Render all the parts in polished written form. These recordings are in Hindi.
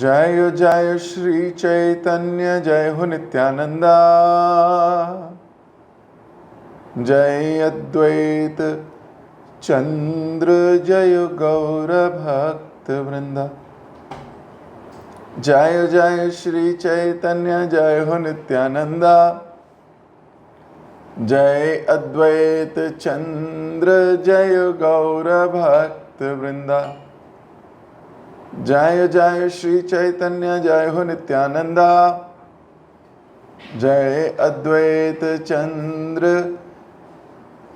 जय जय श्री चैतन्य जय हो नित्यानंदा। जय अद्वैत चंद्र जय गौर भक्त वृंदा। जय जय श्री चैतन्य जय हो नित्यानंदा। जय अद्वैत चंद्र जय गौर भक्त वृंदा। जय जय श्री चैतन्य जय हो नित्यानंदा। जय अद्वैत चंद्र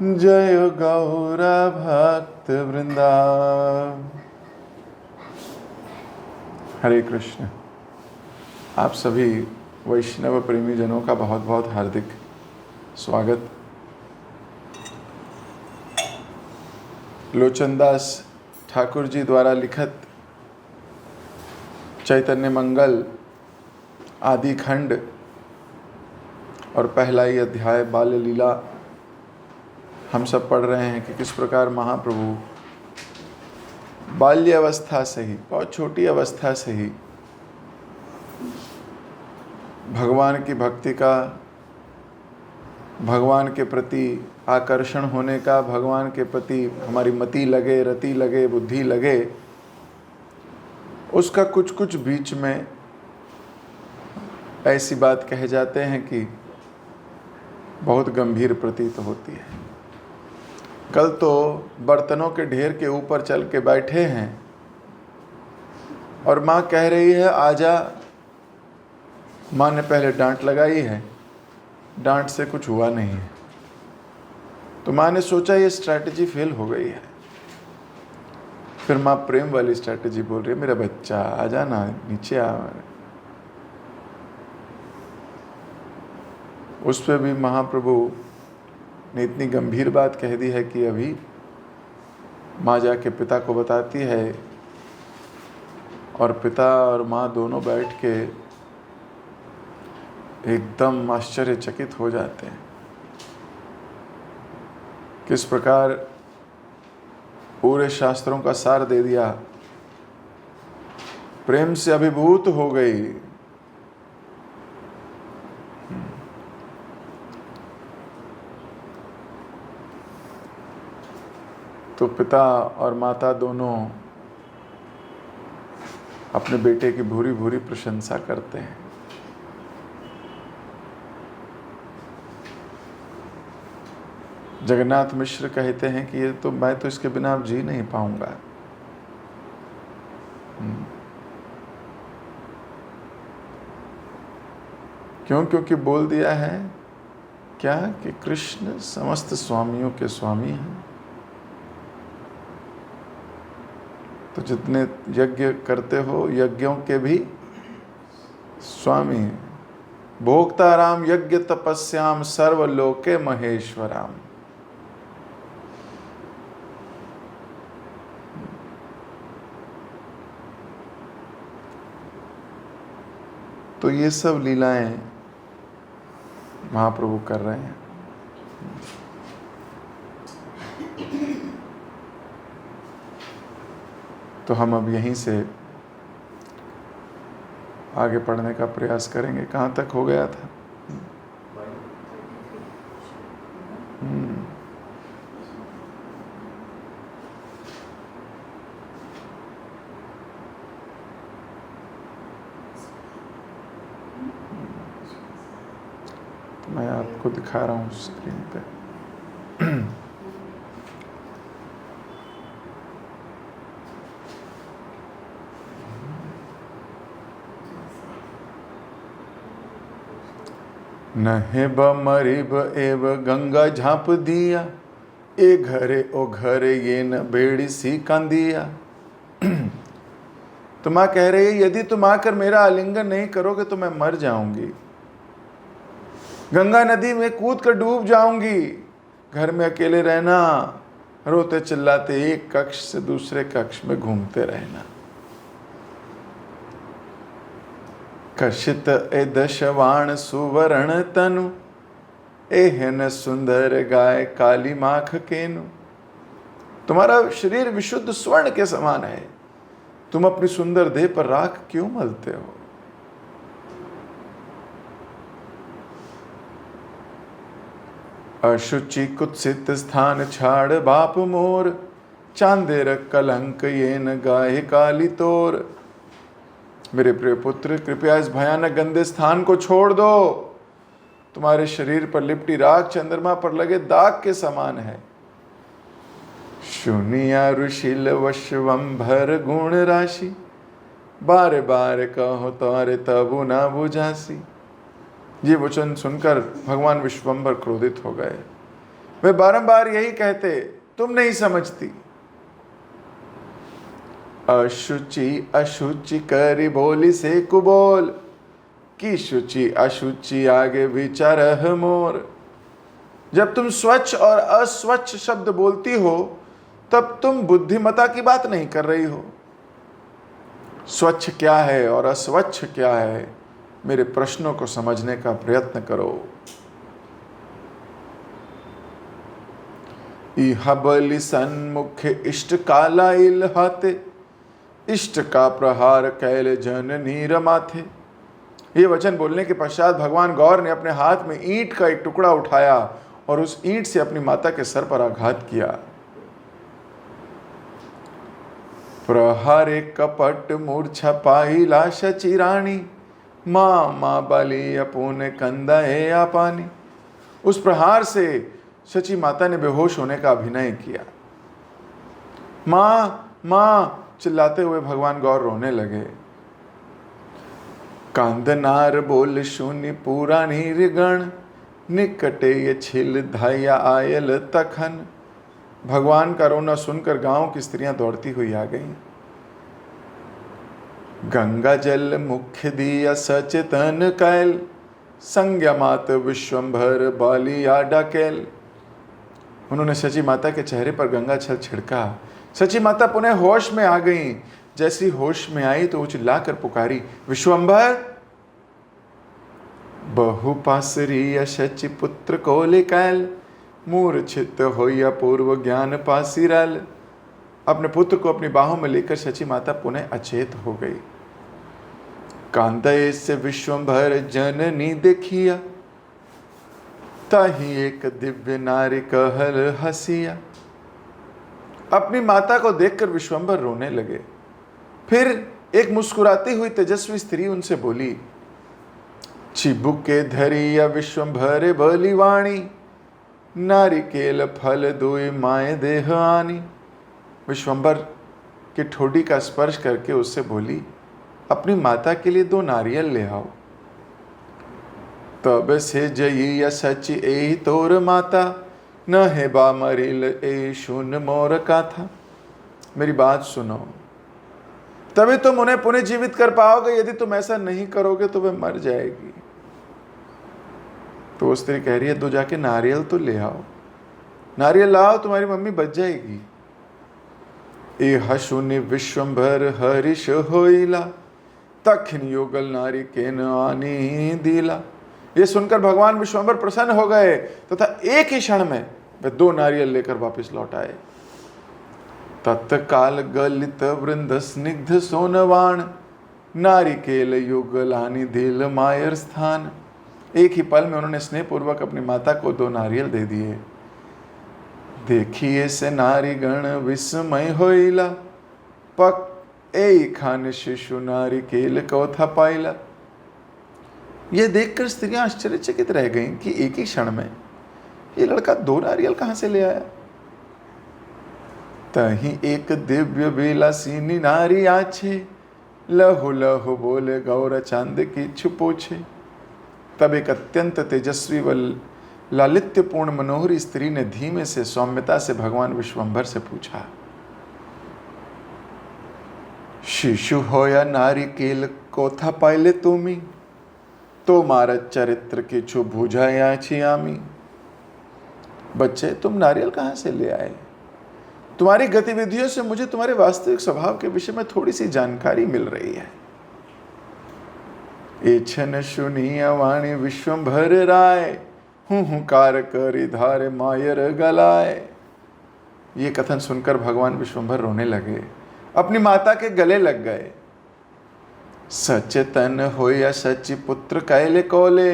जय गौर भक्त वृंदा। हरे कृष्ण। आप सभी वैष्णव प्रेमी जनों का बहुत बहुत हार्दिक स्वागत। लोचनदास ठाकुर जी द्वारा लिखित चैतन्य मंगल आदि खंड और पहला ही अध्याय बाल लीला हम सब पढ़ रहे हैं कि किस प्रकार महाप्रभु बाल्य अवस्था से ही, बहुत छोटी अवस्था से ही भगवान की भक्ति का, भगवान के प्रति आकर्षण होने का, भगवान के प्रति हमारी मति लगे, रति लगे, बुद्धि लगे, उसका कुछ कुछ बीच में ऐसी बात कहे जाते हैं कि बहुत गंभीर प्रतीत होती है। कल तो बर्तनों के ढेर के ऊपर चल के बैठे हैं और माँ कह रही है आजा। माँ ने पहले डांट लगाई है, डांट से कुछ हुआ नहीं है, तो माँ ने सोचा ये स्ट्रैटेजी फेल हो गई है। फिर माँ प्रेम वाली स्ट्रैटेजी बोल रही है, मेरा बच्चा आजा ना, नीचे आ। उस पर भी महाप्रभु ने इतनी गंभीर बात कह दी है कि अभी माँ जाके पिता को बताती है और पिता और माँ दोनों बैठ के एकदम आश्चर्यचकित हो जाते हैं। किस प्रकार पूरे शास्त्रों का सार दे दिया, प्रेम से अभिभूत हो गई। तो पिता और माता दोनों अपने बेटे की भूरी भूरी प्रशंसा करते हैं। जगन्नाथ मिश्र कहते हैं कि ये तो मैं तो इसके बिना अब जी नहीं पाऊंगा। क्यों? क्योंकि बोल दिया है क्या कि कृष्ण समस्त स्वामियों के स्वामी हैं। तो जितने यज्ञ करते हो यज्ञों के भी स्वामी हैं। भोक्ताराम यज्ञ तपस्याम सर्वलोके महेश्वराम। तो ये सब लीलाएं महाप्रभु कर रहे हैं। तो हम अब यहीं से आगे पढ़ने का प्रयास करेंगे। कहाँ तक हो गया था? तो मैं आपको दिखा रहा हूँ स्क्रीन पे। नहेब मरिब एव गंगा झाँप दिया, ए घरे ओ घरे ये न बेड़ी सी कांदिया। तो माँ कह रही है यदि तुम आकर मेरा आलिंगन नहीं करोगे तो मैं मर जाऊंगी, गंगा नदी में कूद कर डूब जाऊंगी। घर में अकेले रहना, रोते चिल्लाते एक कक्ष से दूसरे कक्ष में घूमते रहना। कशित ए दशवाण सुवर्ण तनु, एहन सुंदर गाय काली माख केनु। तुम्हारा शरीर विशुद्ध स्वर्ण के समान है, तुम अपनी सुंदर देह पर राख क्यों मलते हो? अशुचि कुत्सित स्थान छाड़ बाप मोर, चांदेर कलंक ये न गाहे काली तोर। मेरे प्रिय पुत्र, कृपया इस भयानक गंदे स्थान को छोड़ दो। तुम्हारे शरीर पर लिपटी राख चंद्रमा पर लगे दाग के समान है। शुनिया ऋषिल वशवंभर गुण राशि, बारे बारे कहो तारे तबु ना बुझासी। ये वचन सुनकर भगवान विश्वंभर क्रोधित हो गए। वे बारंबार यही कहते, तुम नहीं समझती। अशुचि अशुचि करी बोली से कुबोल, की शुचि अशुचि आगे विचारह मोर। जब तुम स्वच्छ और अस्वच्छ शब्द बोलती हो तब तुम बुद्धिमता की बात नहीं कर रही हो। स्वच्छ क्या है और अस्वच्छ क्या है, मेरे प्रश्नों को समझने का प्रयत्न करो। इह बलि सन्मुख इष्ट काला इलहाते, इष्ट का प्रहार कैल जननी रमाथे। ये वचन बोलने के पश्चात भगवान गौर ने अपने हाथ में ईंट का एक टुकड़ा उठाया और उस ईंट से अपनी माता के सर पर आघात किया। प्रहारे कपट मूर्छा पाइला शची रानी, माँ माँ बलि अपुन कंदा है आपानी। उस प्रहार से शची माता ने बेहोश होने का अभिनय किया। माँ माँ चिल्लाते हुए भगवान गौर रोने लगे। कांदनार बोल शून्य पुराणी ऋगण, निकटे ये छिल धाया आयल तखन। भगवान का रोना सुनकर गांव की स्त्रियां दौड़ती हुई आ गईं। गंगा जल मुख्य दिया सचेतन कैल, संज्ञा मात विश्वंभर बालिया डाकेल। उन्होंने शची माता के चेहरे पर गंगा जल छिड़का। शची माता पुनः होश में आ गईं। जैसी होश में आई तो वो चिल्लाकर पुकारी, विश्वंभर। बहुपासरी शची पुत्र को लेकैल, मूर्छित होया पूर्व ज्ञान पासिरल। अपने पुत्र को अपनी बाहों में लेकर शची माता पुनः अचेत हो गई। कांदये से विश्वंभर जननी देखिया, ताही एक दिव्य नारी कहल हसिया। अपनी माता को देखकर विश्वंभर रोने लगे। फिर एक मुस्कुराती हुई तेजस्वी स्त्री उनसे बोली, चिबुके धरिया विश्वंभर बलिवाणी, नारिकेल फल दुई माए देह आनी। विश्वंभर की ठोडी का स्पर्श करके उससे बोली, अपनी माता के लिए 2 नारियल ले आओ। तब से जइया सच ए तोर माता, न है बा मरिल ए शून मोर का था। मेरी बात सुनो, तभी तुम उन्हें पुनः जीवित कर पाओगे। यदि तुम ऐसा नहीं करोगे तो वे मर जाएगी। तो वो स्त्री कह रही है, तो जाके नारियल तो ले आओ, नारियल लाओ, तुम्हारी मम्मी बच जाएगी। ए हशुनि विश्वंभर हरिश होइला, तखिन योगल नारी के न आनी दिला। ये सुनकर भगवान विश्वंभर प्रसन्न हो गए तथा एक ही क्षण में वे 2 नारियल लेकर वापस लौट आए। तत्काल गलित वृंद स्निग्ध सोनवाण, नारिकेल युगलानी दिल मायर स्थान। एक ही पल में उन्होंने स्नेहपूर्वक अपनी माता को 2 नारियल दे दिए। देखिए से नारी गण विस्मय होइला, पक ए खान शिशु नारिकेल कौथा पाइला। यह देखकर स्त्रियां आश्चर्यचकित रह गईं कि एक ही क्षण में ये लड़का 2 नारियल कहां से ले आया। तही एक दिव्य बेलासीनी नारी आछे, लहु लहु बोले गौर चांद की छुपोछे। तब एक अत्यंत तेजस्वी व लालित्यपूर्ण मनोहरी स्त्री ने धीमे से सौम्यता से भगवान विश्वंभर से पूछा, शिशु होया नारिकेल कोथा पाइले तुमी, तो मारा चरित्र की छु भुजाया छियामी। बच्चे, तुम नारियल कहाँ से ले आए? तुम्हारी गतिविधियों से मुझे तुम्हारे वास्तविक स्वभाव के विषय में थोड़ी सी जानकारी मिल रही है। एछन सुनिया वाणी विश्वंभर राय, हुंकार करी धारे मायर गलाए। ये कथन सुनकर भगवान विश्वंभर रोने लगे। अपनी माता के गले लग गए। सचेतन हो या सच्ची पुत्र कैले कोले,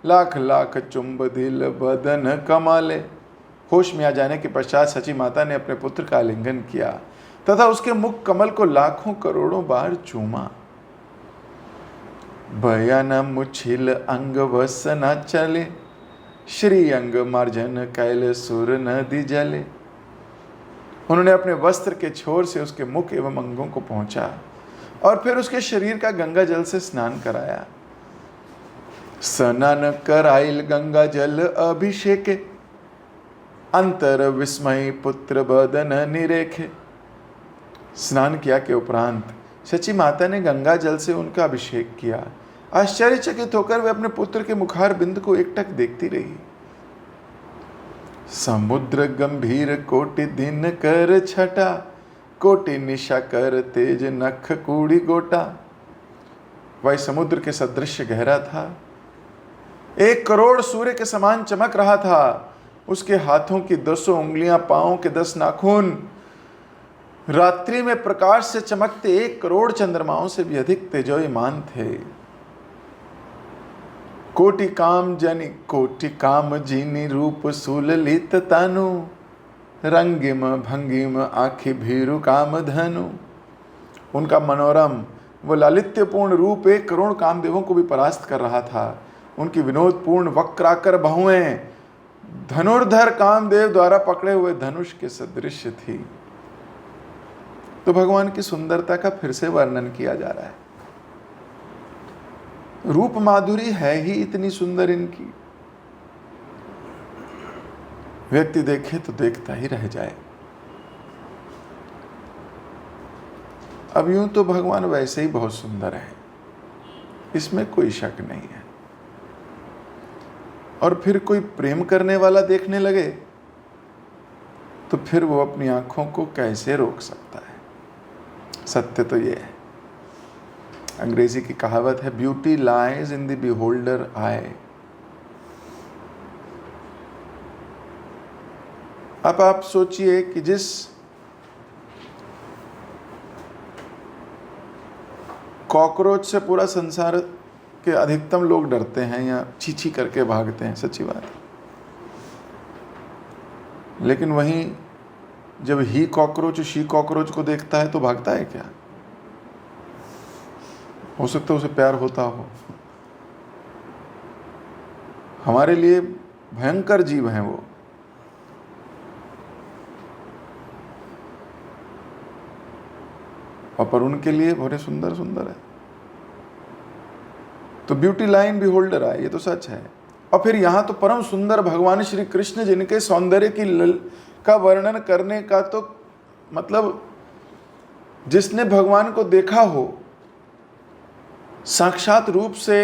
लाख लाख चुंब दिल बदन कमाले। होश में आ जाने के पश्चात सची माता ने अपने पुत्र का आलिंगन किया तथा उसके मुख कमल को लाखों करोड़ों बार चूमा। बयान मुछिल अंग वस न चले, श्री अंग मार्जन कैल सुर नदी जले। उन्होंने अपने वस्त्र के छोर से उसके मुख एवं अंगों को पहुंचा और फिर उसके शरीर का गंगा जल से स्नान कराया। स्नान कराइल गंगा जल अभिषेके, अंतर विस्मय पुत्र बदन निरेखे। स्नान किया के उपरांत सची माता ने गंगा जल से उनका अभिषेक किया। आश्चर्यचकित होकर वे अपने पुत्र के मुखार बिंद को एकटक देखती रही। समुद्र गंभीर कोटि दिन कर छटा, कोटि निशा कर तेज नख कूड़ी गोटा। वह समुद्र के सदृश गहरा था, 1 करोड़ सूर्य के समान चमक रहा था। उसके हाथों की 10 उंगलियां, पांवों के 10 नाखून रात्रि में प्रकाश से चमकते 1 करोड़ चंद्रमाओं से भी अधिक तेजोयमान थे। कोटि काम जनि कोटि काम जीनी, रूप सुललित तनु, रंगिम भंगिम आखि भीरु काम धनु। उनका मनोरम व लालित्यपूर्ण रूप 1 करोड़ कामदेवों को भी परास्त कर रहा था। उनकी विनोदपूर्ण वक्राकर बाहुएं धनुर्धर कामदेव द्वारा पकड़े हुए धनुष के सदृश थी। तो भगवान की सुंदरता का फिर से वर्णन किया जा रहा है। रूप माधुरी है ही इतनी सुंदर इनकी, व्यक्ति देखे तो देखता ही रह जाए। अब यूं तो भगवान वैसे ही बहुत सुंदर है, इसमें कोई शक नहीं है। और फिर कोई प्रेम करने वाला देखने लगे तो फिर वो अपनी आंखों को कैसे रोक सकता है। सत्य तो ये है, अंग्रेजी की कहावत है, beauty lies in the beholder eye. अब आप सोचिए कि जिस कॉकरोच से पूरा संसार के अधिकतम लोग डरते हैं या चींची करके भागते हैं, सच्ची बात है, लेकिन वहीं जब ही कॉकरोच शी कॉकरोच को देखता है तो भागता है क्या? हो सकता है उसे प्यार होता हो। हमारे लिए भयंकर जीव हैं वो। और पर उनके लिए बड़े सुंदर सुंदर है। तो ब्यूटी लाइन भी होल्डर है, ये तो सच है। और फिर यहाँ तो परम सुंदर भगवान श्री कृष्ण जिनके सौंदर्य का वर्णन करने का तो मतलब जिसने भगवान को देखा हो, साक्षात रूप से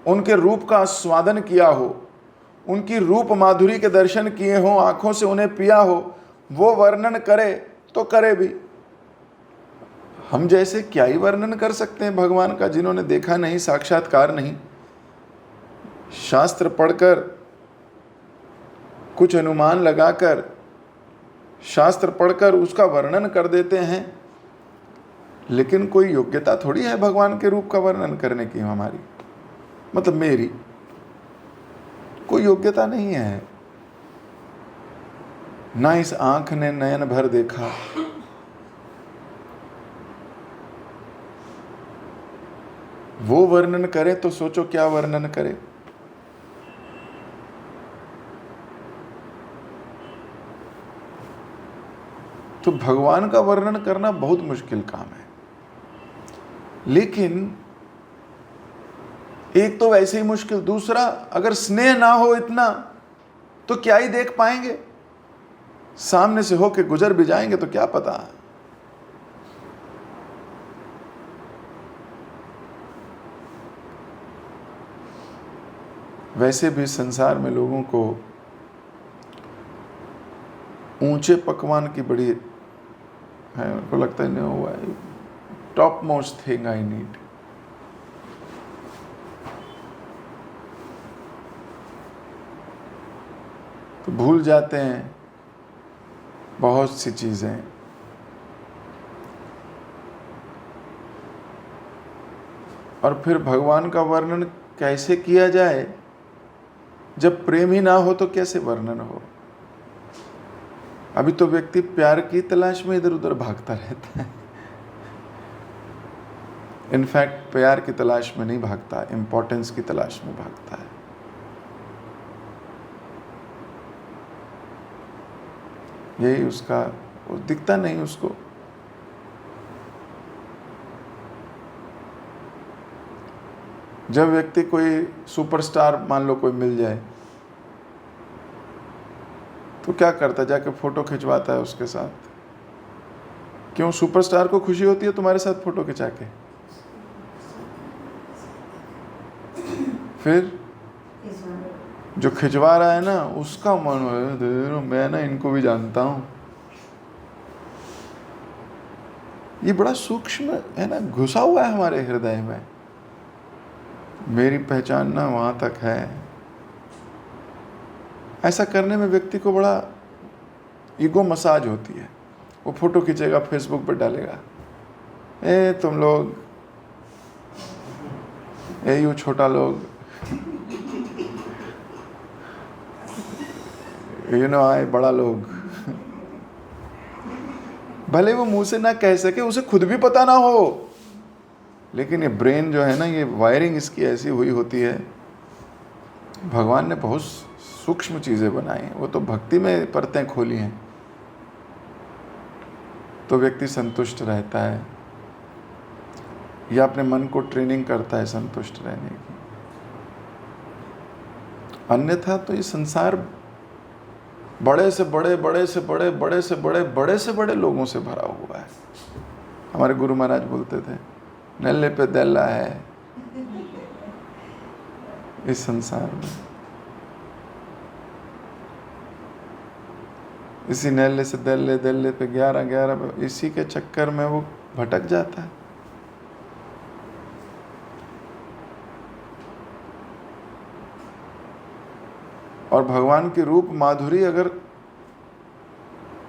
उनके रूप का आस्वादन किया हो, उनकी रूप माधुरी के दर्शन किए हो, आंखों से उन्हें पिया हो, वो वर्णन करे तो करे भी। हम जैसे क्या ही वर्णन कर सकते हैं भगवान का, जिन्होंने देखा नहीं, साक्षात्कार नहीं। शास्त्र पढ़कर, कुछ अनुमान लगाकर, शास्त्र पढ़कर उसका वर्णन कर देते हैं, लेकिन कोई योग्यता थोड़ी है भगवान के रूप का वर्णन करने की हमारी, मतलब मेरी कोई योग्यता नहीं है। ना इस आंख ने नयन भर देखा, वो वर्णन करे तो सोचो क्या वर्णन करे। तो भगवान का वर्णन करना बहुत मुश्किल काम है। लेकिन एक तो वैसे ही मुश्किल, दूसरा अगर स्नेह ना हो इतना तो क्या ही देख पाएंगे। सामने से होके गुजर भी जाएंगे तो क्या पता। वैसे भी संसार में लोगों को ऊंचे पकवान की बड़ी है, उनको लगता है नहीं हुआ, top most thing I need. तो भूल जाते हैं बहुत सी चीजें और फिर भगवान का वर्णन कैसे किया जाए? जब प्रेम ही ना हो तो कैसे वर्णन हो? अभी तो व्यक्ति प्यार की तलाश में इधर उधर भागता रहता है। इनफैक्ट प्यार की तलाश में नहीं भागता, इंपॉर्टेंस की तलाश में भागता है। यही उसका, वो दिखता नहीं उसको। जब व्यक्ति कोई सुपरस्टार मान लो कोई मिल जाए तो क्या करता है? जाके फोटो खिंचवाता है उसके साथ। क्यों? सुपरस्टार को खुशी होती है तुम्हारे साथ फोटो खिंचा के। फिर जो खिंचवा रहा है ना उसका मन है मैं ना इनको भी जानता हूं। ये बड़ा सूक्ष्म है ना, घुसा हुआ है हमारे हृदय में। मेरी पहचान ना वहां तक है। ऐसा करने में व्यक्ति को बड़ा ईगो मसाज होती है। वो फोटो खींचेगा, फेसबुक पर डालेगा, तुम लोग, यू छोटा लोग, आए बड़ा लोग। भले वो मुंह से ना कह सके, उसे खुद भी पता ना हो, लेकिन ये ब्रेन जो है ना, ये वायरिंग इसकी ऐसी हुई होती है। भगवान ने बहुत सूक्ष्म चीज़ें बनाई हैं, वो तो भक्ति में परतें खोली हैं, तो व्यक्ति संतुष्ट रहता है या अपने मन को ट्रेनिंग करता है संतुष्ट रहने की। अन्यथा तो ये संसार बड़े से बड़े, बड़े से बड़े, बड़े से बड़े, बड़े से बड़े लोगों से भरा हुआ है। हमारे गुरु महाराज बोलते थे, नल्ले पे दल्ला है इस संसार में। इसी नल्ले से दल्ले, दल्ले पे 11, इसी के चक्कर में वो भटक जाता है। और भगवान की रूप माधुरी अगर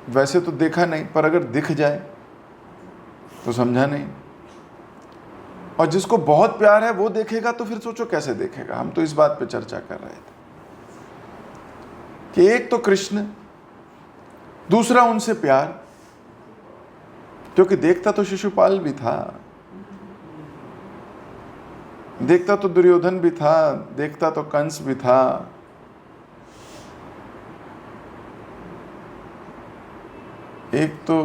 वैसे तो देखा नहीं, पर अगर दिख जाए तो समझा नहीं। और जिसको बहुत प्यार है वो देखेगा तो फिर सोचो कैसे देखेगा। हम तो इस बात पे चर्चा कर रहे थे कि एक तो कृष्ण, दूसरा उनसे प्यार, क्योंकि देखता तो शिशुपाल भी था, देखता तो दुर्योधन भी था, देखता तो कंस भी था। एक तो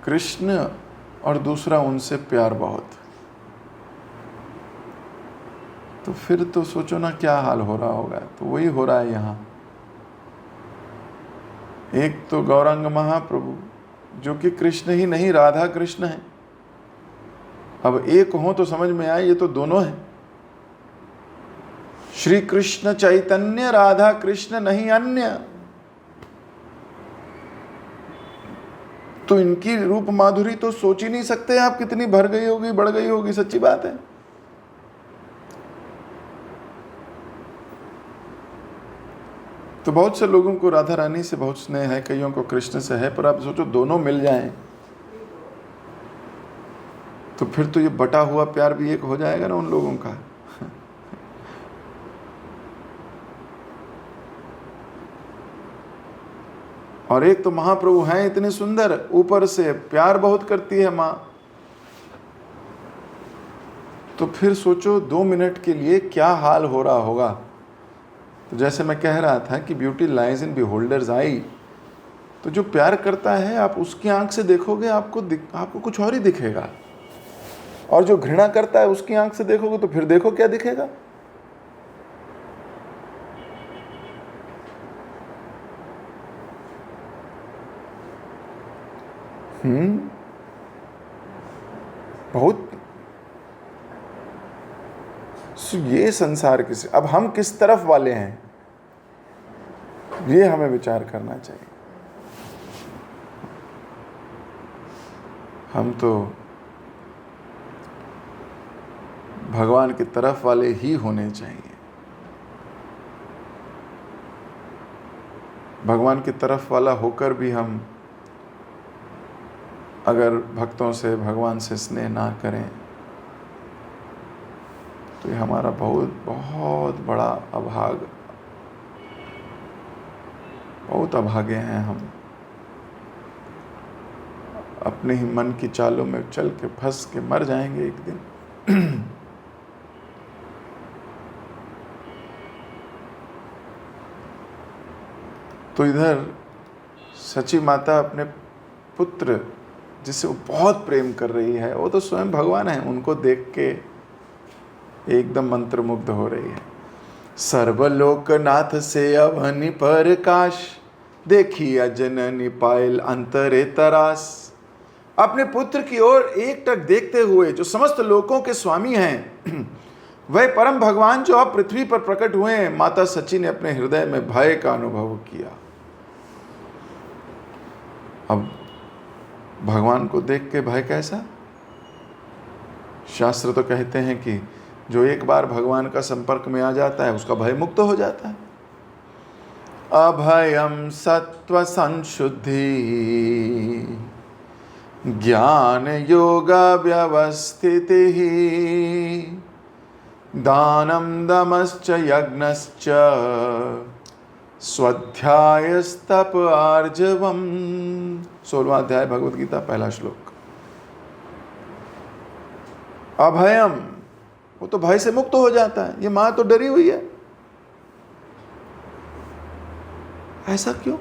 कृष्ण और दूसरा उनसे प्यार बहुत। तो फिर तो सोचो ना क्या हाल हो रहा होगा। तो वही हो रहा है यहाँ। एक तो गौरांग महाप्रभु जो कि कृष्ण ही नहीं, राधा कृष्ण है। अब एक हो तो समझ में आए, ये तो दोनों हैं। श्री कृष्ण चैतन्य, राधा कृष्ण नहीं अन्य। तो इनकी रूप माधुरी तो सोच ही नहीं सकते आप कितनी भर गई होगी, बढ़ गई होगी। सच्ची बात है। तो बहुत से लोगों को राधा रानी से बहुत स्नेह है, कईयों को कृष्ण से है, पर आप सोचो दोनों मिल जाएं तो फिर तो ये बटा हुआ प्यार भी एक हो जाएगा ना उन लोगों का। और एक तो महाप्रभु हैं इतने सुंदर, ऊपर से प्यार बहुत करती है माँ। तो फिर सोचो 2 मिनट के लिए क्या हाल हो रहा होगा। तो जैसे मैं कह रहा था कि ब्यूटी लाइज इन बिहोल्डर्स आई। तो जो प्यार करता है आप उसकी आंख से देखोगे, आपको कुछ और ही दिखेगा। और जो घृणा करता है उसकी आंख से देखोगे तो फिर देखो क्या दिखेगा। बहुत। ये संसार अब हम किस तरफ वाले हैं, ये हमें विचार करना चाहिए। हम तो भगवान की तरफ वाले ही होने चाहिए। भगवान की तरफ वाला होकर भी हम अगर भक्तों से, भगवान से स्नेह ना करें तो ये हमारा बहुत बहुत बड़ा बहुत अभागे हैं हम। अपने ही मन की चालों में चल के फंस के मर जाएंगे एक दिन। तो इधर सची माता अपने पुत्र जिसे वो बहुत प्रेम कर रही है, वो तो स्वयं भगवान है, उनको देख के एकदम मंत्रमुग्ध हो रही है। सर्वलोकनाथ से अवनि पर काश, देखी अजननी पायल अंतरे तरास। अपने पुत्र की ओर एकटक देखते हुए जो समस्त लोकों के स्वामी हैं, वह परम भगवान जो अब पृथ्वी पर प्रकट हुए हैं, माता सची ने अपने हृदय में भय का अनुभव किया। अब भगवान को देख के भय कैसा? शास्त्र तो कहते हैं कि जो एक बार भगवान का संपर्क में आ जाता है उसका भय मुक्त हो जाता है। अभयम सत्व संशुद्धि ज्ञान योगा व्यवस्थिति दानम दमश्च यज्ञश्च स्वाध्यायस्तप आर्जवम। 16वां अध्याय भगवद गीता, पहला श्लोक। अभयम, वो तो भय से मुक्त हो जाता है। ये मां तो डरी हुई है, ऐसा क्यों?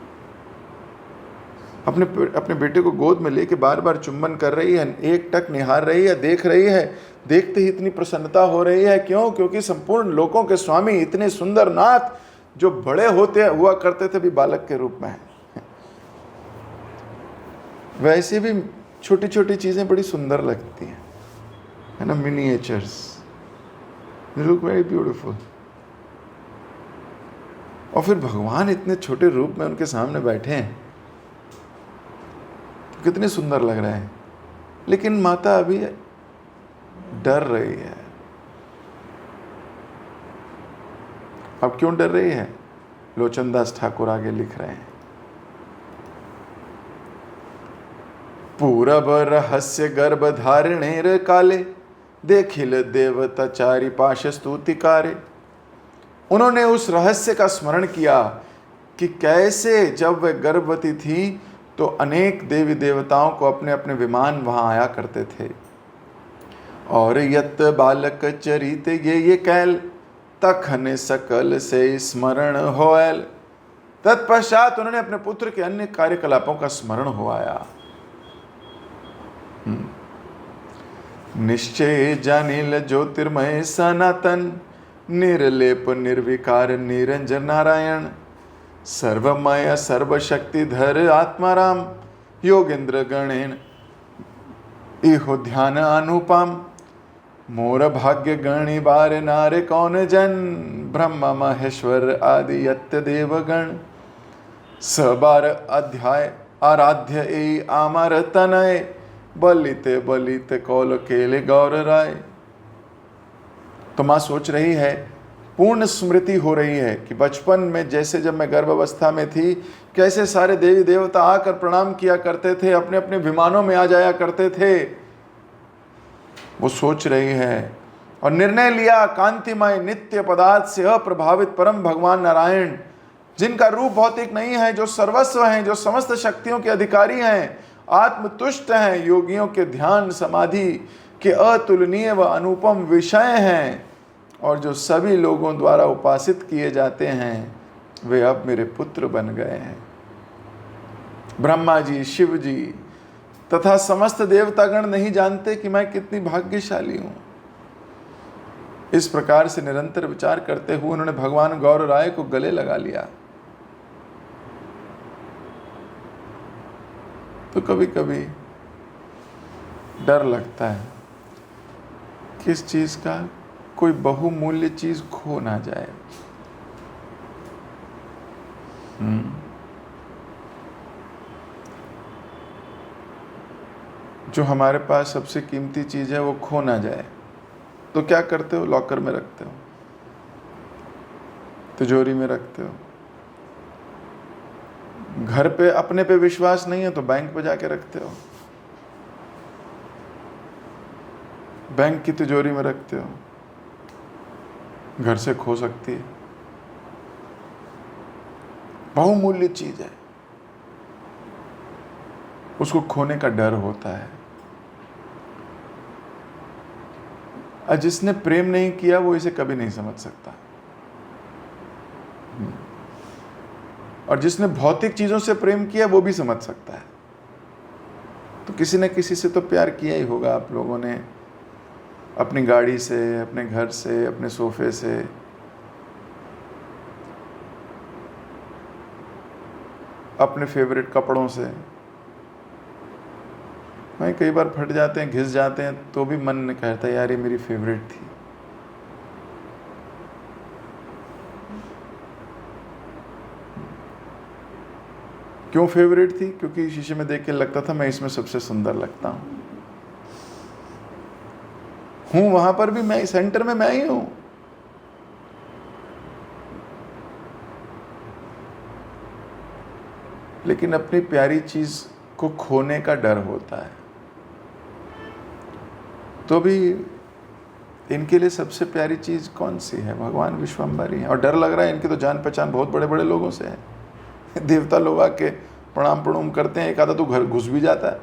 अपने बेटे को गोद में लेके बार बार चुंबन कर रही है, एक टक निहार रही है, देख रही है। देखते ही इतनी प्रसन्नता हो रही है, क्यों? क्योंकि संपूर्ण लोकों के स्वामी इतने सुंदर नाथ जो बड़े होते हुआ करते थे भी बालक के रूप में है। वैसे भी छोटी छोटी चीजें बड़ी सुंदर लगती हैं, है ना? Miniatures look very beautiful. और फिर भगवान इतने छोटे रूप में उनके सामने बैठे हैं, तो कितने सुंदर लग रहे हैं। लेकिन माता अभी डर रही है। अब क्यों डर रही है? लोचनदास ठाकुर आगे लिख रहे हैं। पूरब रहस्य गर्भ धारिणेर काले, देखिल देवता चारि पाश स्तुतिकारे। उन्होंने उस रहस्य का स्मरण किया कि कैसे जब वे गर्भवती थी तो अनेक देवी देवताओं को अपने अपने विमान वहां आया करते थे। और यत बालक चरित ये कैल, तखन सकल से स्मरण होएल। तत्पश्चात उन्होंने अपने पुत्र के अन्य कार्यकलापों का स्मरण होआया। निश्चय जानिल ज्योतिर्मय सनातन, निर्लेप निर्विकार निरंजन नारायण। सर्वमय सर्वशक्तिधर आत्माराम, योगेंद्र गणेन इहो ध्यान अनुपम। मोर भाग्य गणी बार नारे कौन जन, ब्रह्मा महेश्वर आदि यत्य देवगण। सबार अध्याय आराध्य ए आमर तनय, बलिते बलिते कौल केले गौर राय। तो माँ सोच रही है, पूर्ण स्मृति हो रही है कि बचपन में जैसे जब मैं गर्भावस्था में थी, कैसे सारे देवी देवता आकर प्रणाम किया करते थे, अपने अपने विमानों में आ जाया करते थे। वो सोच रही है और निर्णय लिया, कांतिमय नित्य पदार्थ से अप्रभावित परम भगवान नारायण, जिनका रूप भौतिक नहीं है, जो सर्वस्व हैं, जो समस्त शक्तियों के अधिकारी हैं, आत्मतुष्ट हैं, योगियों के ध्यान समाधि के अतुलनीय व अनुपम विषय हैं, और जो सभी लोगों द्वारा उपासित किए जाते हैं, वे अब मेरे पुत्र बन गए हैं। ब्रह्मा जी, शिव जी तथा समस्त देवतागण नहीं जानते कि मैं कितनी भाग्यशाली हूं। इस प्रकार से निरंतर विचार करते हुए उन्होंने भगवान गौर राय को गले लगा लिया। तो कभी कभी डर लगता है किस चीज का, कोई बहुमूल्य चीज खो ना जाए। जो हमारे पास सबसे कीमती चीज है वो खो ना जाए, तो क्या करते हो? लॉकर में रखते हो, तिजोरी में रखते हो। घर पे अपने पे विश्वास नहीं है तो बैंक पे जाके रखते हो, बैंक की तिजोरी में रखते हो। घर से खो सकती है, बहुमूल्य चीज है, उसको खोने का डर होता है। और जिसने प्रेम नहीं किया वो इसे कभी नहीं समझ सकता। और जिसने भौतिक चीजों से प्रेम किया वो भी समझ सकता है। तो किसी न किसी से तो प्यार किया ही होगा आप लोगों ने, अपनी गाड़ी से, अपने घर से, अपने सोफे से, अपने फेवरेट कपड़ों से। भाई कई बार फट जाते हैं, घिस जाते हैं, तो भी मन ने कहता है यार ये मेरी फेवरेट थी। क्यों फेवरेट थी? क्योंकि शीशे में देख के लगता था मैं इसमें सबसे सुंदर लगता हूं वहां पर भी मैं, सेंटर में मैं ही हूं। लेकिन अपनी प्यारी चीज को खोने का डर होता है। तो भी इनके लिए सबसे प्यारी चीज कौन सी है? भगवान विश्वम्भर ही है। और डर लग रहा है इनकी तो जान पहचान बहुत बड़े बड़े लोगों से है। देवता लोग आके प्रणाम प्रणाम करते हैं, एक आधा तो घर घुस भी जाता है।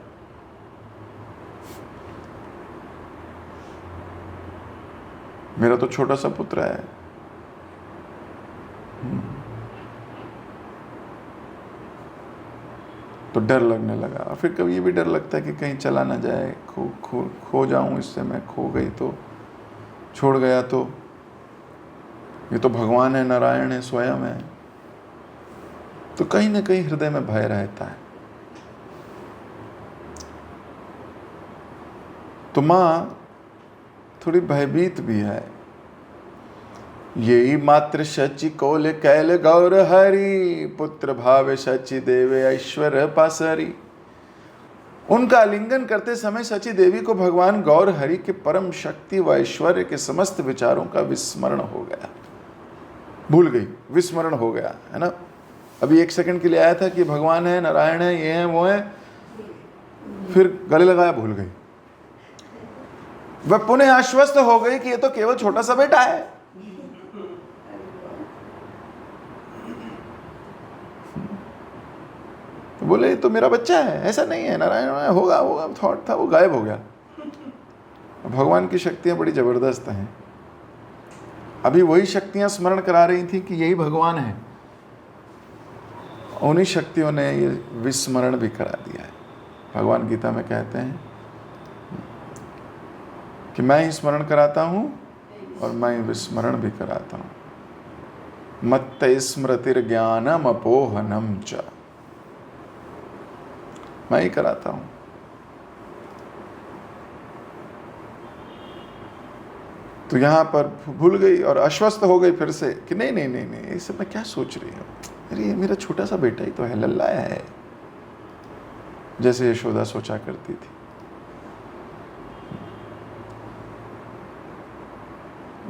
मेरा तो छोटा सा पुत्र है, तो डर लगने लगा। और फिर कभी ये भी डर लगता है कि कहीं चला ना जाए, खो जाऊं इससे, मैं खो गई तो, छोड़ गया तो। ये तो भगवान है, नारायण है, स्वयं है। तो कहीं ना कहीं हृदय में भय रहता है। तो माँ थोड़ी भयभीत भी है। यही मात्र सचि कोल कैल गौर हरि, पुत्र भाव सचि देवे ऐश्वर्य पासरी। उनका आलिंगन करते समय सची देवी को भगवान गौर हरि के परम शक्ति व ऐश्वर्य के समस्त विचारों का विस्मरण हो गया। भूल गई, विस्मरण हो गया, है ना। अभी एक सेकंड के लिए आया था कि भगवान है, नारायण है, ये है, वो है, फिर गले लगाया, भूल गई। वह पुनः आश्वस्त हो गई कि ये तो केवल छोटा सा बेटा है। तो बोले ये तो मेरा बच्चा है, ऐसा नहीं है, नारायण होगा होगा थॉट था, वो गायब हो गया। भगवान की शक्तियां बड़ी जबरदस्त हैं। अभी वही शक्तियां स्मरण करा रही थी कि यही भगवान है। उन्हीं शक्तियों ने ये विस्मरण भी करा दिया है। भगवान गीता में कहते हैं कि मैं ही स्मरण कराता हूं और मैं ही विस्मरण भी कराता हूं। मत्त स्मृतिर्ज्ञानम अपोहनम च, मैं ही कराता हूं। तो यहां पर भूल गई और आश्वस्त हो गई फिर से कि नहीं नहीं नहीं नहीं, ये सब मैं क्या सोच रही हूं, अरे ये मेरा छोटा सा बेटा ही तो है, लल्ला है, जैसे यशोदा सोचा करती थी।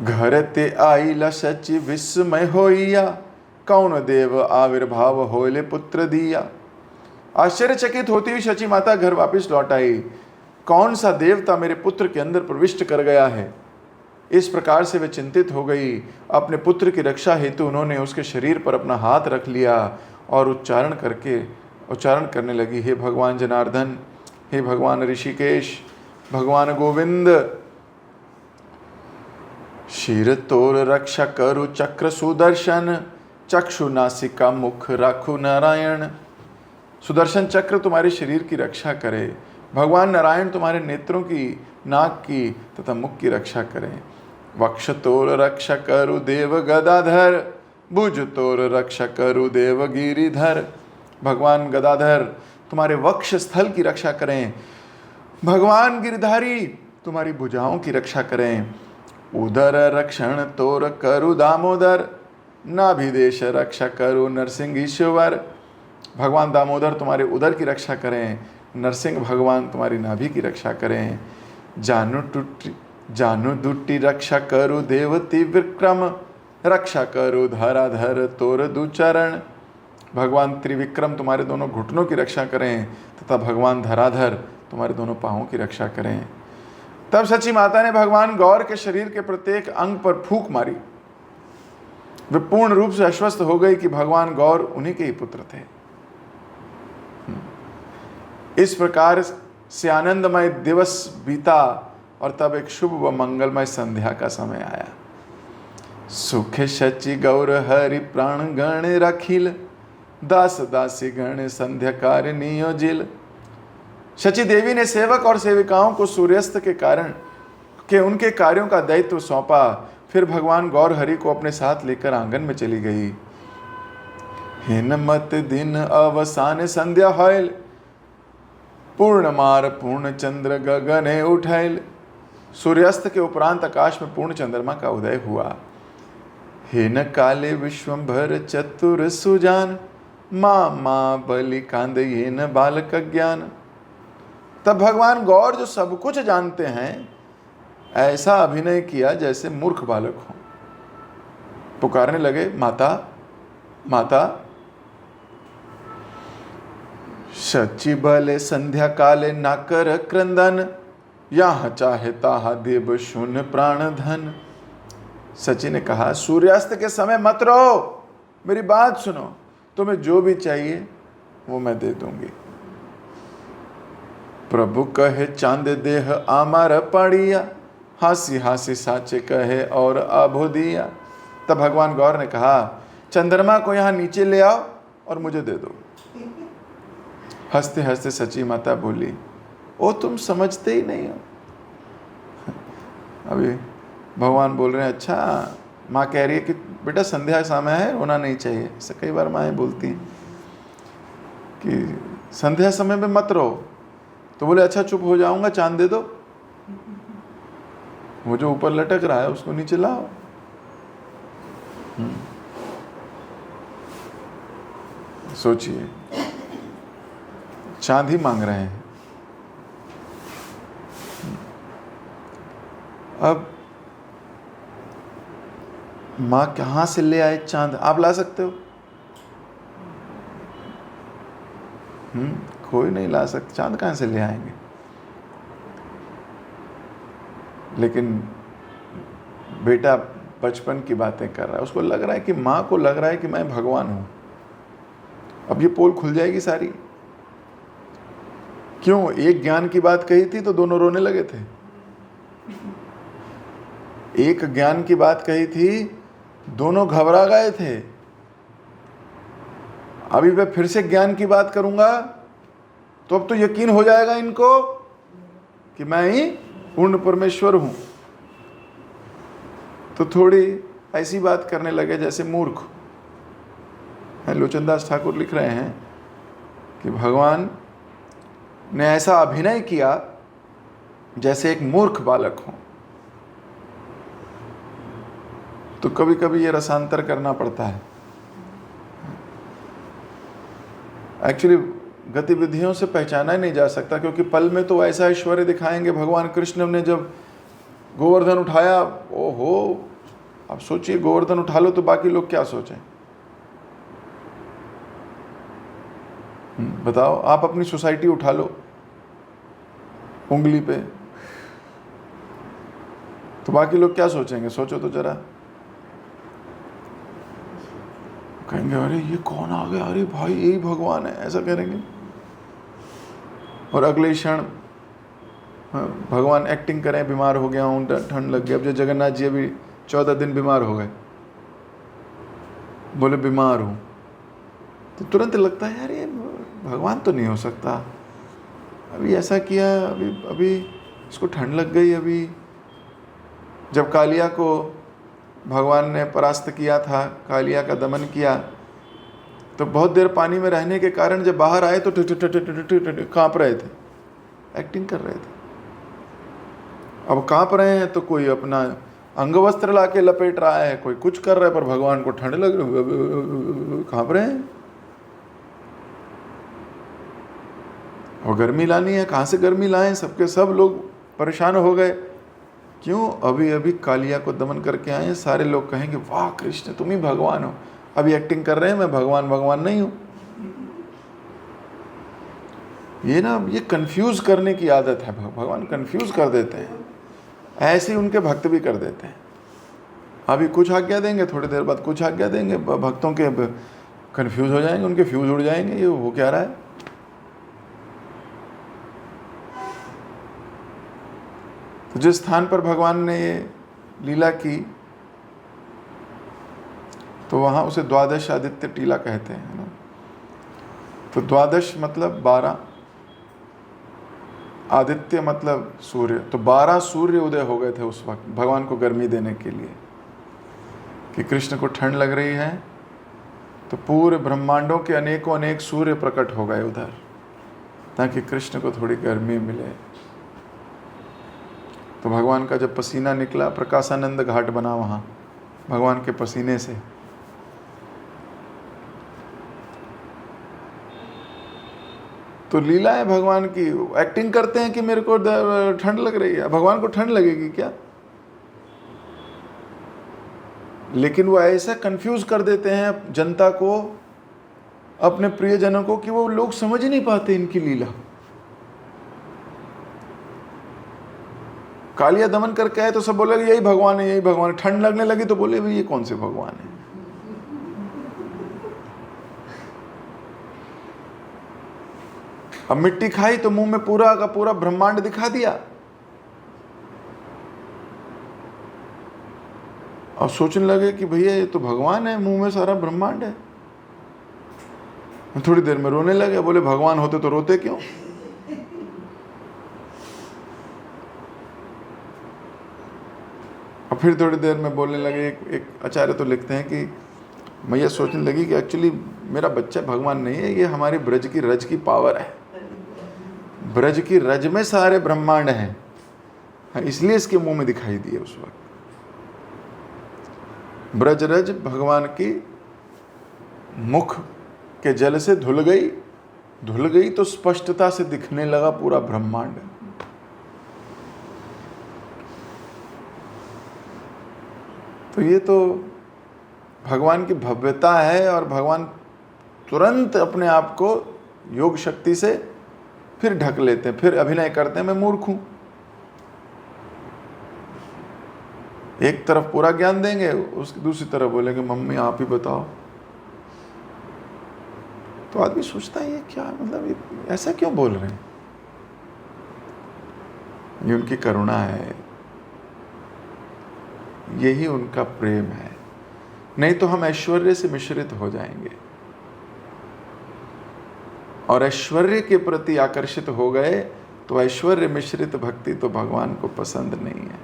घर ते आईला सचि विस्मय होइया, कौन देव आविर्भाव होले पुत्र दिया। आश्चर्यचकित होती हुई शची माता घर वापस लौट आई। कौन सा देवता मेरे पुत्र के अंदर प्रविष्ट कर गया है? इस प्रकार से वे चिंतित हो गई। अपने पुत्र की रक्षा हेतु उन्होंने उसके शरीर पर अपना हाथ रख लिया और उच्चारण करने लगी, हे भगवान जनार्दन, हे भगवान ऋषिकेश, भगवान गोविंद, शीर तोर रक्षा करु चक्र सुदर्शन, चक्षु नासिका मुख राखु नारायण। सुदर्शन चक्र तुम्हारे शरीर की रक्षा करे, भगवान नारायण तुम्हारे नेत्रों की, नाक की तथा मुख की रक्षा करें। वक्ष तोर रक्षा करु देव गदाधर, भुज तोर रक्षा करु देव गिरिधर। भगवान गदाधर तुम्हारे वक्ष स्थल की रक्षा करें, भगवान गिरधारी तुम्हारी भुजाओं की रक्षा करें। उदर रक्षण तोर करु दामोदर, नाभिदेश रक्षा करु नरसिंह। भगवान दामोदर तुम्हारे उदर की रक्षा करें, नरसिंह भगवान तुम्हारी नाभि की रक्षा करें। जानु दुट्टी रक्षा करु देवती विक्रम, रक्षा करु धराधर तोर दुचरण। भगवान त्रिविक्रम तुम्हारे दोनों घुटनों की रक्षा करें तथा भगवान धराधर तुम्हारे दोनों पांवों की रक्षा करें। तब सची माता ने भगवान गौर के शरीर के प्रत्येक अंग पर फूंक मारी वे पूर्ण रूप से आश्वस्त हो गई कि भगवान गौर उन्हीं के ही पुत्र थे। इस प्रकार से आनंदमय दिवस बीता और तब एक शुभ व मंगलमय संध्या का समय आया। सुख शचि गौर हरि प्राण गण रखिल, दास दासी गण संध्या कार्य नियोजिल। शची देवी ने सेवक और सेविकाओं को सूर्यास्त के कारण के उनके कार्यों का दायित्व सौंपा। फिर भगवान गौर हरि को अपने साथ लेकर आंगन में चली गई। हिनमत दिन अवसान संध्या होइल, पूर्णमार पूर्ण चंद्र गगने उठैल। सूर्यास्त के उपरांत आकाश में पूर्ण चंद्रमा का उदय हुआ। हिन काले विश्वंभर चतुर सुजान, माँ माँ बलि कांद हिन बालक ज्ञान। तब भगवान गौर जो सब कुछ जानते हैं ऐसा अभिनय किया जैसे मूर्ख बालक हो। पुकारने लगे, माता माता। शची बले संध्या काले नाकर क्रंदन, यहाँ चाहे ताहा देव शून्य प्राण धन। सची ने कहा, सूर्यास्त के समय मत रहो, मेरी बात सुनो। तुम्हें जो भी चाहिए वो मैं दे दूंगी। प्रभु कहे चांद देह आमार पड़िया, हासी हासी साचे कहे और आभो दिया। तब भगवान गौर ने कहा, चंद्रमा को यहाँ नीचे ले आओ और मुझे दे दो। हंसते हंसते सची माता बोली, ओ तुम समझते ही नहीं हो। अभी भगवान बोल रहे हैं, अच्छा माँ कह रही है कि बेटा संध्या समय है, रोना नहीं चाहिए। ऐसा कई बार माएँ बोलती हैं कि संध्या समय में मत रो। तो बोले, अच्छा चुप हो जाऊंगा, चांद दे दो। वो जो ऊपर लटक रहा है उसको नीचे लाओ। सोचिए, चांद ही मांग रहे हैं। अब माँ कहाँ से ले आए चांद? आप ला सकते हो? कोई नहीं ला सकता। चांद कहाँ से ले आएंगे? लेकिन बेटा बचपन की बातें कर रहा है, उसको लग रहा है कि माँ को लग रहा है कि मैं भगवान हूं। अब ये पोल खुल जाएगी सारी। क्यों? एक ज्ञान की बात कही थी तो दोनों रोने लगे थे। एक ज्ञान की बात कही थी, दोनों घबरा गए थे। अभी मैं फिर से ज्ञान की बात करूंगा तो अब तो यकीन हो जाएगा इनको कि मैं ही पूर्ण परमेश्वर हूं। तो थोड़ी ऐसी बात करने लगे जैसे मूर्ख। लोचनदास ठाकुर लिख रहे हैं कि भगवान ने ऐसा अभिनय किया जैसे एक मूर्ख बालक हो। तो कभी कभी ये रसांतर करना पड़ता है। एक्चुअली गतिविधियों से पहचाना ही नहीं जा सकता, क्योंकि पल में तो ऐसा ऐश्वर्य दिखाएंगे। भगवान कृष्ण ने जब गोवर्धन उठाया, ओहो, अब सोचिए गोवर्धन उठा लो तो बाकी लोग क्या सोचें। बताओ, आप अपनी सोसाइटी उठा लो उंगली पे तो बाकी लोग क्या सोचेंगे? सोचो तो जरा। कहेंगे, अरे ये कौन आ गया, अरे भाई यही भगवान है, ऐसा करेंगे। और अगले क्षण भगवान एक्टिंग करें, बीमार हो गया हूँ, ठंड लग गई। अब जो जगन्नाथ जी अभी 14 दिन बीमार हो गए, बोले बीमार हूँ, तो तुरंत लगता है यार ये भगवान तो नहीं हो सकता। अभी ऐसा किया, अभी इसको ठंड लग गई। अभी जब कालिया को भगवान ने परास्त किया था, कालिया का दमन किया, तो बहुत देर पानी में रहने के कारण जब बाहर आए तो कांप रहे थे, एक्टिंग कर रहे थे। अब कांप रहे हैं तो कोई अपना अंग वस्त्र ला के लपेट रहा है, कोई कुछ कर रहा है, पर भगवान को ठंड लग रही, कांप रहे हैं। और गर्मी लानी है, कहाँ से गर्मी लाएं? सबके सब लोग परेशान हो गए। क्यों? अभी अभी कालिया को दमन करके आए हैं। सारे लोग कहेंगे, वाह कृष्ण तुम ही भगवान हो। अभी एक्टिंग कर रहे हैं, मैं भगवान नहीं हूं। ये कंफ्यूज करने की आदत है। भगवान कंफ्यूज कर देते हैं, ऐसे ही उनके भक्त भी कर देते हैं। अभी कुछ आज्ञा देंगे, थोड़ी देर बाद कुछ आज्ञा देंगे, भक्तों के कंफ्यूज हो जाएंगे, उनके फ्यूज उड़ जाएंगे, ये हो क्या रहा है। तो जिस स्थान पर भगवान ने ये लीला की तो वहाँ उसे द्वादश आदित्य टीला कहते हैं ना। तो द्वादश मतलब 12, आदित्य मतलब सूर्य। तो 12 सूर्य उदय हो गए थे उस वक्त भगवान को गर्मी देने के लिए, कि कृष्ण को ठंड लग रही है, तो पूरे ब्रह्मांडों के अनेकों अनेक सूर्य प्रकट हो गए उधर, ताकि कृष्ण को थोड़ी गर्मी मिले। तो भगवान का जब पसीना निकला, प्रकाशानंद घाट बना वहाँ भगवान के पसीने से। तो लीला है भगवान की। एक्टिंग करते हैं कि मेरे को ठंड लग रही है, भगवान को ठंड लगेगी क्या? लेकिन वो ऐसा कंफ्यूज कर देते हैं जनता को, अपने प्रियजनों को, कि वो लोग समझ ही नहीं पाते इनकी लीला। कालिया दमन करके आए तो सब बोले यही भगवान है, यही भगवान है। ठंड लगने लगी तो बोले भाई ये कौन से भगवान है। अब मिट्टी खाई तो मुंह में पूरा का पूरा ब्रह्मांड दिखा दिया। और सोचने लगे कि भैया ये तो भगवान है, मुंह में सारा ब्रह्मांड है। थोड़ी देर में रोने लगे, बोले भगवान होते तो रोते क्यों। और फिर थोड़ी देर में बोलने लगे, एक आचार्य तो लिखते हैं कि मैया सोचने लगी कि एक्चुअली मेरा बच्चा भगवान नहीं है, ये हमारी ब्रज की रज की पावर है। ब्रज की रज में सारे ब्रह्मांड हैं, इसलिए इसके मुंह में दिखाई दिए उस वक्त। ब्रज रज भगवान की मुख के जल से धुल गई तो स्पष्टता से दिखने लगा पूरा ब्रह्मांड। तो ये तो भगवान की भव्यता है। और भगवान तुरंत अपने आप को योग शक्ति से फिर ढक लेते हैं, फिर अभिनय करते हैं मैं मूर्ख हूं। एक तरफ पूरा ज्ञान देंगे, उसकी दूसरी तरफ बोलेंगे मम्मी आप ही बताओ। तो आदमी सोचता है ये क्या, मतलब ये ऐसा क्यों बोल रहे हैं। ये उनकी करुणा है, यही उनका प्रेम है। नहीं तो हम ऐश्वर्य से मिश्रित हो जाएंगे, और ऐश्वर्य के प्रति आकर्षित हो गए तो ऐश्वर्य मिश्रित भक्ति तो भगवान को पसंद नहीं है।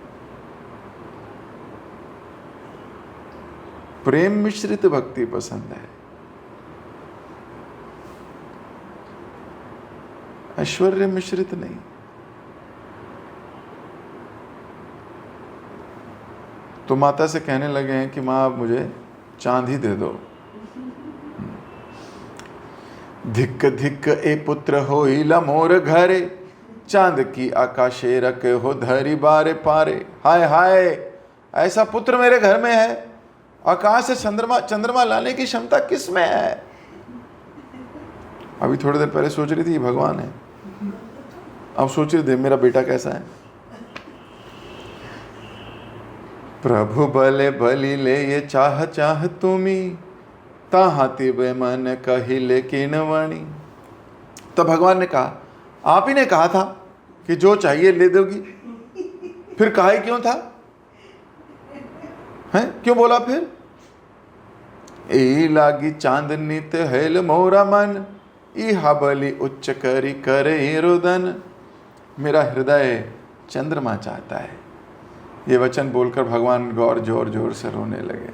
प्रेम मिश्रित भक्ति पसंद है, ऐश्वर्य मिश्रित नहीं। तो माता से कहने लगे हैं कि माँ आप मुझे चांद ही दे दो। धिक धिक ए पुत्र होइला मोर घरे, चांद की आकाशे रख हो धरी बारे पारे। हाय हाय, ऐसा पुत्र मेरे घर में है, आकाश से चंद्रमा लाने की क्षमता किस में है। अभी थोड़ी देर पहले सोच रही थी भगवान है, अब सोच रही थी मेरा बेटा कैसा है। प्रभु भले भली ले ये चाह चाह तुमी, ताहाती बे मन कही लेकिन वाणी। तो भगवान ने कहा, आप ही ने कहा था कि जो चाहिए ले दोगी, फिर कहा ही क्यों था, हैं क्यों बोला फिर। ए लागी चांदनी ते हेल मोरा मन, इहा बलि उच्च करी करे रुदन। मेरा हृदय चंद्रमा चाहता है। ये वचन बोलकर भगवान गौर जोर जोर से रोने लगे।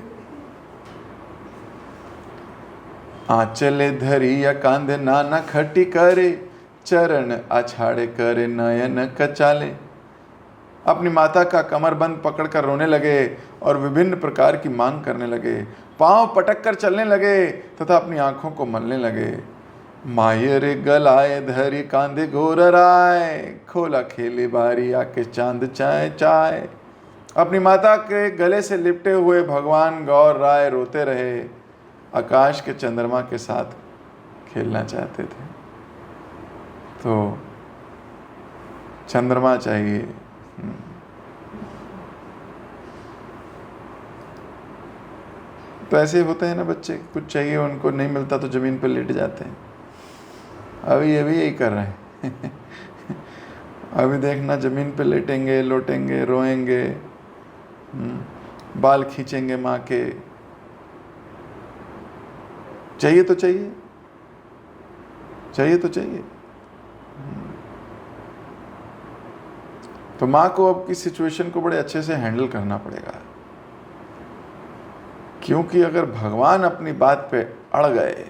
आंचले धरी या कांधे नाना खटी करे, चरण अछाड़े करे नयन कचाले। अपनी माता का कमरबंद पकड़कर रोने लगे और विभिन्न प्रकार की मांग करने लगे। पांव पटक कर चलने लगे तथा अपनी आंखों को मलने लगे। माये गलाए धरी कांधे गोर राय, खोला खेली बारी आके चांद चाय चाय। अपनी माता के गले से लिपटे हुए भगवान गौर राय रोते रहे, आकाश के चंद्रमा के साथ खेलना चाहते थे। तो चंद्रमा चाहिए। तो ऐसे होते हैं ना बच्चे, कुछ चाहिए उनको, नहीं मिलता तो ज़मीन पर लेट जाते हैं। अभी यही कर रहे हैं अभी देखना, ज़मीन पे लेटेंगे, लोटेंगे, रोएंगे, बाल खींचेंगे माँ के। चाहिए तो चाहिए, चाहिए तो चाहिए। तो माँ को अब की सिचुएशन को बड़े अच्छे से हैंडल करना पड़ेगा, क्योंकि अगर भगवान अपनी बात पे अड़ गए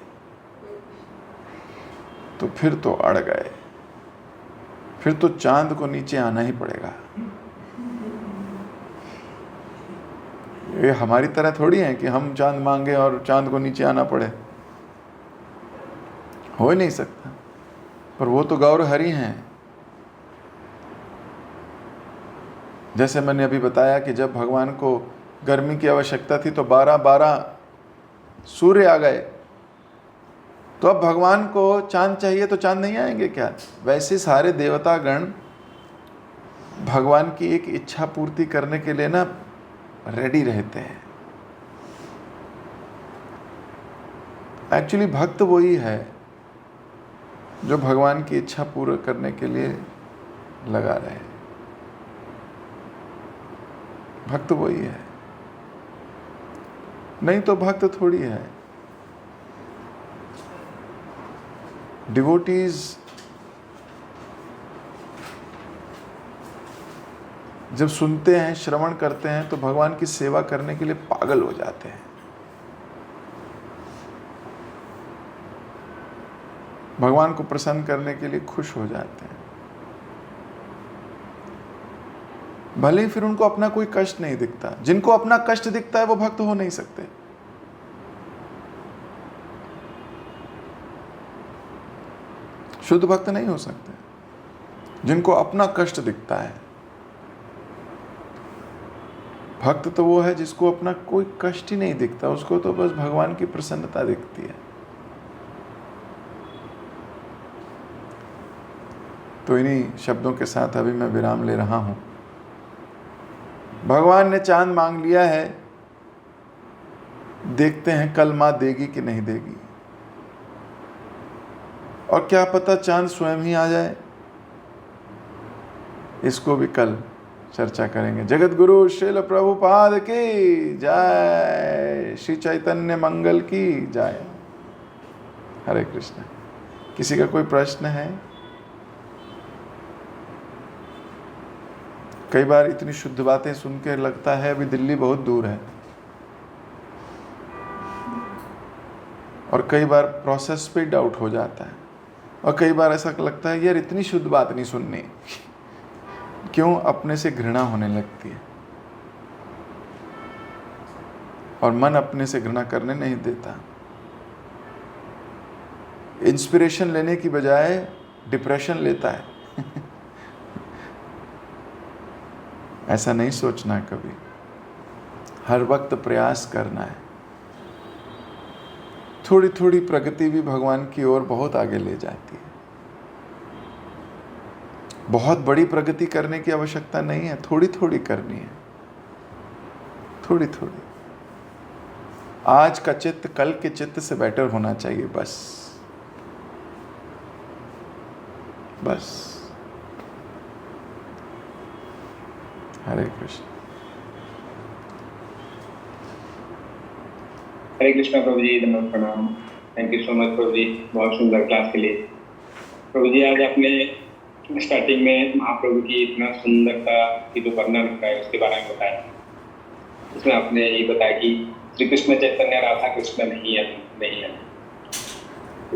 तो फिर तो अड़ गए, फिर तो चांद को नीचे आना ही पड़ेगा। ये हमारी तरह थोड़ी है कि हम चांद मांगे और चांद को नीचे आना पड़े, हो ही नहीं सकता। पर वो तो गौर हरि हैं। जैसे मैंने अभी बताया कि जब भगवान को गर्मी की आवश्यकता थी तो 12 सूर्य आ गए, तो अब भगवान को चांद चाहिए तो चांद नहीं आएंगे क्या? वैसे सारे देवता गण भगवान की एक इच्छा पूर्ति करने के लिए ना रेडी रहते हैं। एक्चुअली भक्त वही है जो भगवान की इच्छा पूरा करने के लिए लगा रहे। भक्त वही है, नहीं तो भक्त थोड़ी है। डिवोटीज जब सुनते हैं, श्रवण करते हैं, तो भगवान की सेवा करने के लिए पागल हो जाते हैं। भगवान को प्रसन्न करने के लिए खुश हो जाते हैं, भले ही फिर उनको अपना कोई कष्ट नहीं दिखता। जिनको अपना कष्ट दिखता है वो भक्त हो नहीं सकते। शुद्ध भक्त नहीं हो सकते जिनको अपना कष्ट दिखता है। भक्त तो वो है जिसको अपना कोई कष्ट ही नहीं दिखता, उसको तो बस भगवान की प्रसन्नता दिखती है। तो इन्हीं शब्दों के साथ अभी मैं विराम ले रहा हूं। भगवान ने चांद मांग लिया है, देखते हैं कल मां देगी कि नहीं देगी। और क्या पता चांद स्वयं ही आ जाए, इसको भी कल चर्चा करेंगे। जगत गुरु श्रील प्रभुपाद की जय, श्री चैतन्य मंगल की जय। हरे कृष्ण। किसी का कोई प्रश्न है? कई बार इतनी शुद्ध बातें सुन के लगता है अभी दिल्ली बहुत दूर है, और कई बार प्रोसेस पे डाउट हो जाता है, और कई बार ऐसा लगता है यार इतनी शुद्ध बात नहीं सुननी, क्यों? अपने से घृणा होने लगती है, और मन अपने से घृणा करने नहीं देता। इंस्पिरेशन लेने की बजाय डिप्रेशन लेता है ऐसा नहीं सोचना कभी, हर वक्त प्रयास करना है। थोड़ी थोड़ी प्रगति भी भगवान की ओर बहुत आगे ले जाती है। बहुत बड़ी प्रगति करने की आवश्यकता नहीं है, थोड़ी थोड़ी करनी है, थोड़ी थोड़ी। आज का चित्त कल के चित्त से बेटर होना चाहिए, बस बस। हरे कृष्ण। हरे कृष्णा प्रभु जी, धन्यवाद, प्रणाम। थैंक यू सो मच प्रभु जी, बहुत सुंदर क्लास के लिए। प्रभु जी, आज आपने स्टार्टिंग में महाप्रभु की इतना सुंदरता की जो वर्णन है उसके बारे में बताया। इसमें आपने ये बताया कि श्री कृष्ण चैतन्य राधा कृष्ण नहीं है।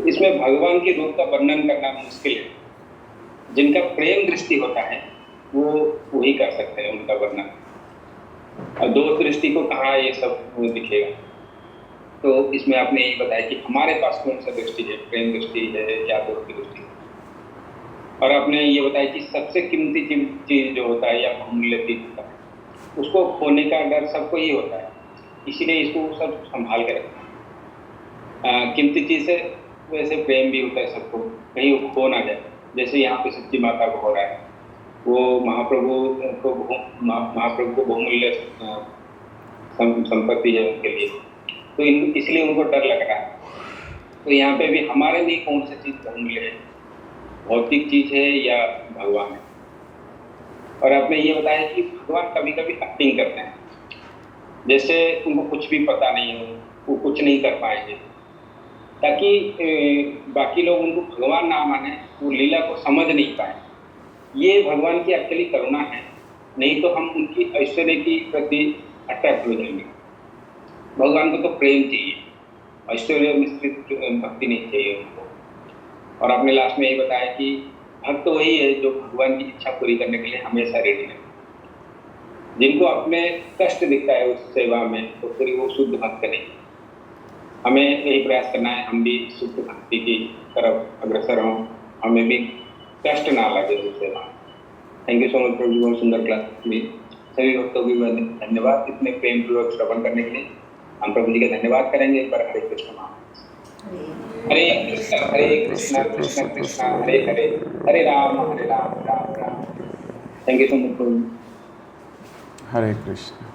इसमें भगवान के रूप का वर्णन करना मुश्किल है। जिनका प्रेम दृष्टि होता है वो वही कर सकते हैं उनका वर्णन, और दोस्त दृष्टि को कहाँ ये सब दिखेगा। तो इसमें आपने यही बताया कि हमारे पास कौन सा दृष्टि है, प्रेम दृष्टि है या दोस्त की दृष्टि है। और आपने ये बताया कि सबसे कीमती चीज जो होता है या बहुमूल्य चीज होता है, उसको खोने का डर सबको ही होता है, इसीलिए इसको सब संभाल के रखना है। कीमती चीज से वैसे प्रेम भी होता है सबको, कहीं वो खो ना जाए। जैसे यहाँ पे सच्ची माता को हो रहा है, वो महाप्रभु को बहुमूल्य संपत्ति है उनके लिए, तो इसलिए उनको डर लग रहा है। तो यहाँ पे भी हमारे लिए कौन सी चीज बहुमूल्य है, भौतिक चीज है या भगवान है। और आपने ये बताया कि भगवान कभी कभी एक्टिंग करते हैं, जैसे उनको कुछ भी पता नहीं हो, वो कुछ नहीं कर पाएंगे, ताकि बाकी लोग उनको भगवान ना माने, वो लीला को समझ नहीं पाए। ये भगवान की एक्चुअली करुणा है, नहीं तो हम उनकी ऐश्वर्य की प्रति अट्रैक्ट हो जाएंगे। भगवान को तो प्रेम चाहिए, ऐश्वर्य मिश्रित भक्ति नहीं चाहिए उनको। और आपने लास्ट में ये बताया कि भक्त वही है जो भगवान की इच्छा पूरी करने के लिए हमेशा रेडी है। जिनको अपने कष्ट दिखता है उस सेवा में, तो फिर वो शुद्ध भक्त नहीं। हमें यही प्रयास करना है, हम भी शुद्ध भक्ति की तरफ अग्रसर हों, हमें भी कष्ट ना लगे उस सेवा। थैंक यू सो मच प्रभु जी, बहुत सुंदर क्लास ली। सभी भक्तों की धन्यवाद इतने प्रेम पूर्वक श्रवण करने के लिए। हम प्रभु जी का धन्यवाद करेंगे एक बार। Hare Krishna Maharaj. Hare Krishna Krishna Krishna Hare Hare, Hare Ram Ram Ram. Thank you so much प्रभु। हरे कृष्ण।